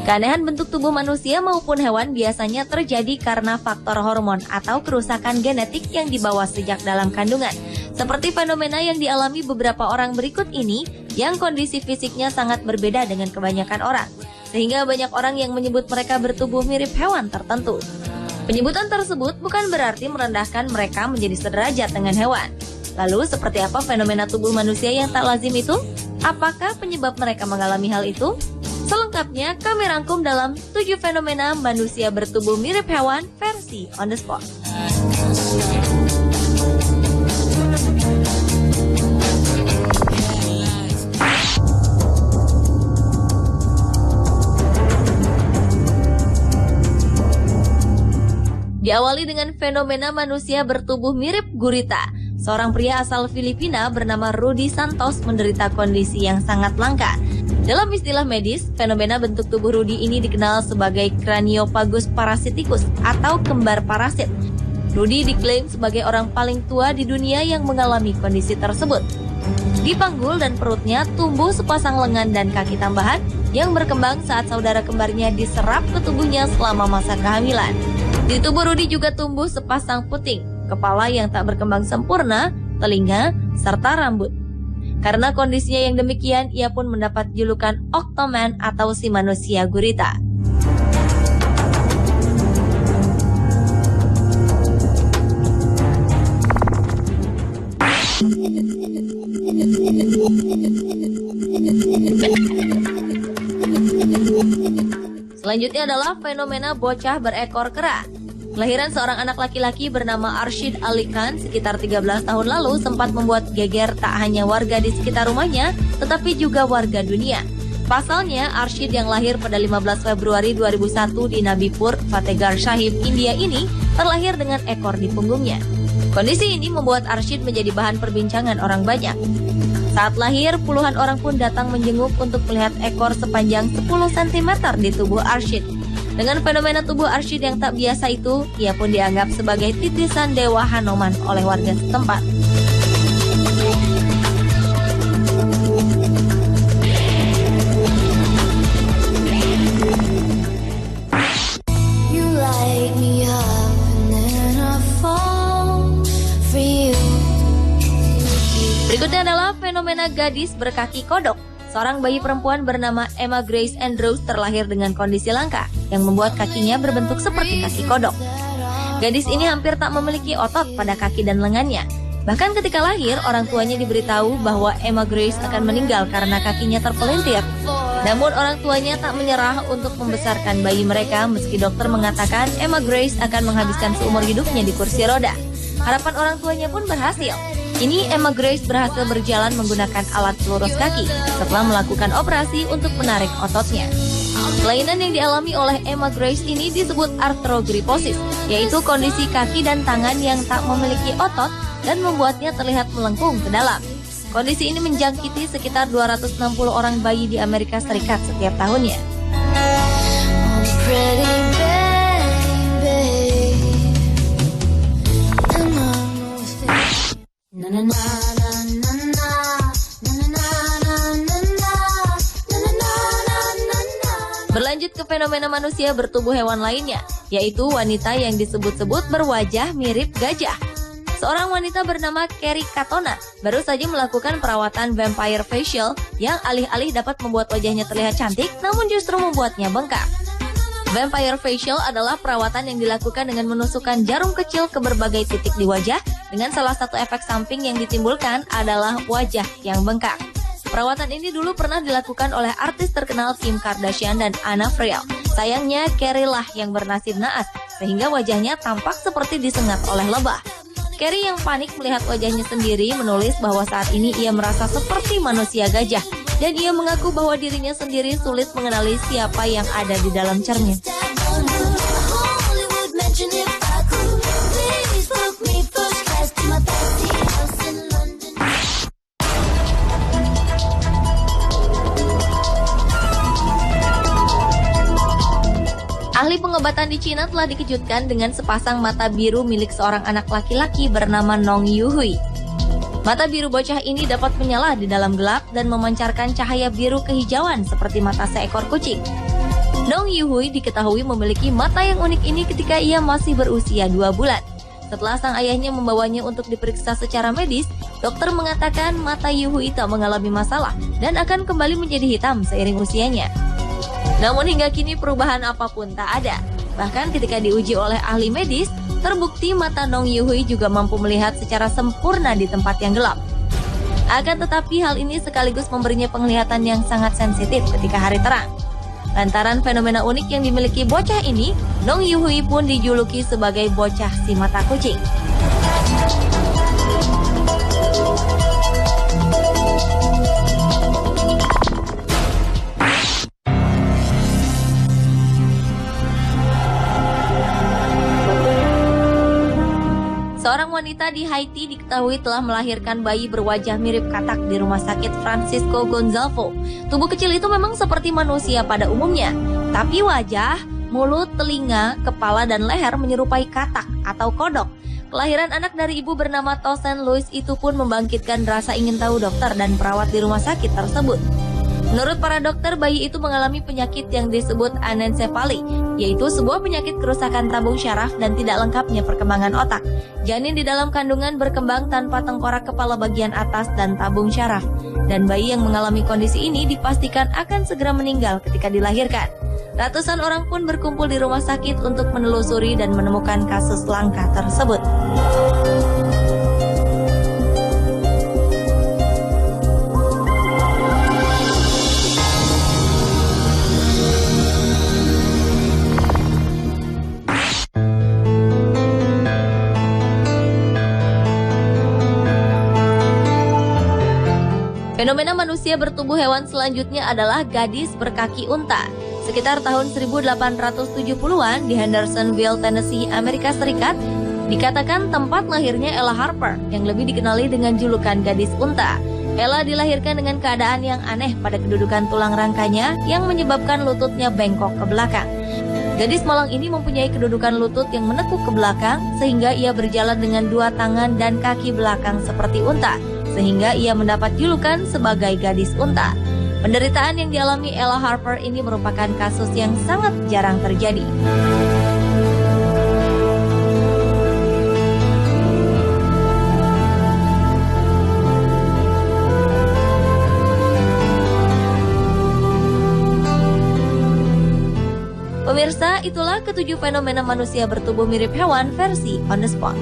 Keanehan bentuk tubuh manusia maupun hewan biasanya terjadi karena faktor hormon atau kerusakan genetik yang dibawa sejak dalam kandungan. Seperti fenomena yang dialami beberapa orang berikut ini, yang kondisi fisiknya sangat berbeda dengan kebanyakan orang. Sehingga banyak orang yang menyebut mereka bertubuh mirip hewan tertentu. Penyebutan tersebut bukan berarti merendahkan mereka menjadi sederajat dengan hewan. Lalu, seperti apa fenomena tubuh manusia yang tak lazim itu? Apakah penyebab mereka mengalami hal itu? Selengkapnya kami rangkum dalam 7 fenomena manusia bertubuh mirip hewan versi On The Spot. Diawali dengan fenomena manusia bertubuh mirip gurita. Seorang pria asal Filipina bernama Rudy Santos menderita kondisi yang sangat langka. Dalam istilah medis, fenomena bentuk tubuh Rudy ini dikenal sebagai Craniopagus parasiticus atau kembar parasit. Rudy diklaim sebagai orang paling tua di dunia yang mengalami kondisi tersebut. Di panggul dan perutnya tumbuh sepasang lengan dan kaki tambahan yang berkembang saat saudara kembarnya diserap ke tubuhnya selama masa kehamilan. Di tubuh Rudy juga tumbuh sepasang puting, kepala yang tak berkembang sempurna, telinga, serta rambut. Karena kondisinya yang demikian, ia pun mendapat julukan Octoman atau si manusia gurita. Selanjutnya adalah fenomena bocah berekor kera. Kelahiran seorang anak laki-laki bernama Arshid Ali Khan sekitar 13 tahun lalu sempat membuat geger tak hanya warga di sekitar rumahnya, tetapi juga warga dunia. Pasalnya, Arshid yang lahir pada 15 Februari 2001 di Nabipur, Fatehgarh Sahib, India ini terlahir dengan ekor di punggungnya. Kondisi ini membuat Arshid menjadi bahan perbincangan orang banyak. Saat lahir, puluhan orang pun datang menjenguk untuk melihat ekor sepanjang 10 cm di tubuh Arshid. Dengan fenomena tubuh Arshid yang tak biasa itu, ia pun dianggap sebagai titisan Dewa Hanuman oleh warga setempat. Berikutnya adalah fenomena gadis berkaki kodok. Seorang bayi perempuan bernama Emma Grace Andrews terlahir dengan kondisi langka yang membuat kakinya berbentuk seperti kaki kodok. Gadis ini hampir tak memiliki otot pada kaki dan lengannya. Bahkan ketika lahir, orang tuanya diberitahu bahwa Emma Grace akan meninggal karena kakinya terpelintir. Namun orang tuanya tak menyerah untuk membesarkan bayi mereka meski dokter mengatakan Emma Grace akan menghabiskan seumur hidupnya di kursi roda. Harapan orang tuanya pun berhasil. Kini Emma Grace berhasil berjalan menggunakan alat pelurus kaki setelah melakukan operasi untuk menarik ototnya. Kelainan yang dialami oleh Emma Grace ini disebut arthrogryposis, yaitu kondisi kaki dan tangan yang tak memiliki otot dan membuatnya terlihat melengkung ke dalam. Kondisi ini menjangkiti sekitar 260 orang bayi di Amerika Serikat setiap tahunnya. Berlanjut ke fenomena manusia bertubuh hewan lainnya, yaitu wanita yang disebut-sebut berwajah mirip gajah. Seorang wanita bernama Kerry Katona baru saja melakukan perawatan vampire facial yang alih-alih dapat membuat wajahnya terlihat cantik, namun justru membuatnya bengkak. Vampire facial adalah perawatan yang dilakukan dengan menusukkan jarum kecil ke berbagai titik di wajah, dengan salah satu efek samping yang ditimbulkan adalah wajah yang bengkak. Perawatan ini dulu pernah dilakukan oleh artis terkenal Kim Kardashian dan Anna Friel. Sayangnya Kerry lah yang bernasib naas, sehingga wajahnya tampak seperti disengat oleh lebah. Kerry yang panik melihat wajahnya sendiri menulis bahwa saat ini ia merasa seperti manusia gajah, dan ia mengaku bahwa dirinya sendiri sulit mengenali siapa yang ada di dalam cermin. Ahli pengobatan di Cina telah dikejutkan dengan sepasang mata biru milik seorang anak laki-laki bernama Nong Yuhui. Mata biru bocah ini dapat menyala di dalam gelap dan memancarkan cahaya biru kehijauan seperti mata seekor kucing. Nong Yuhui diketahui memiliki mata yang unik ini ketika ia masih berusia 2 bulan. Setelah sang ayahnya membawanya untuk diperiksa secara medis, dokter mengatakan mata Yuhui tak mengalami masalah dan akan kembali menjadi hitam seiring usianya. Namun hingga kini perubahan apapun tak ada. Bahkan ketika diuji oleh ahli medis, terbukti mata Nong Yuhui juga mampu melihat secara sempurna di tempat yang gelap. Akan tetapi hal ini sekaligus memberinya penglihatan yang sangat sensitif ketika hari terang. Lantaran fenomena unik yang dimiliki bocah ini, Nong Yuhui pun dijuluki sebagai bocah si mata kucing. Seorang wanita di Haiti diketahui telah melahirkan bayi berwajah mirip katak di rumah sakit Francisco Gonzalvo. Tubuh kecil itu memang seperti manusia pada umumnya, tapi wajah, mulut, telinga, kepala, dan leher menyerupai katak atau kodok. Kelahiran anak dari ibu bernama Tosen Louis itu pun membangkitkan rasa ingin tahu dokter dan perawat di rumah sakit tersebut. Menurut para dokter, bayi itu mengalami penyakit yang disebut anencefali, yaitu sebuah penyakit kerusakan tabung syaraf dan tidak lengkapnya perkembangan otak. Janin di dalam kandungan berkembang tanpa tengkorak kepala bagian atas dan tabung syaraf. Dan bayi yang mengalami kondisi ini dipastikan akan segera meninggal ketika dilahirkan. Ratusan orang pun berkumpul di rumah sakit untuk menelusuri dan menemukan kasus langka tersebut. Fenomena manusia bertubuh hewan selanjutnya adalah gadis berkaki unta. Sekitar tahun 1870-an di Hendersonville, Tennessee, Amerika Serikat, dikatakan tempat lahirnya Ella Harper yang lebih dikenali dengan julukan gadis unta. Ella dilahirkan dengan keadaan yang aneh pada kedudukan tulang rangkanya yang menyebabkan lututnya bengkok ke belakang. Gadis malang ini mempunyai kedudukan lutut yang menekuk ke belakang sehingga ia berjalan dengan dua tangan dan kaki belakang seperti unta, sehingga ia mendapat julukan sebagai gadis unta. Penderitaan yang dialami Ella Harper ini merupakan kasus yang sangat jarang terjadi. Pemirsa, itulah ketujuh fenomena manusia bertubuh mirip hewan versi On The Spot.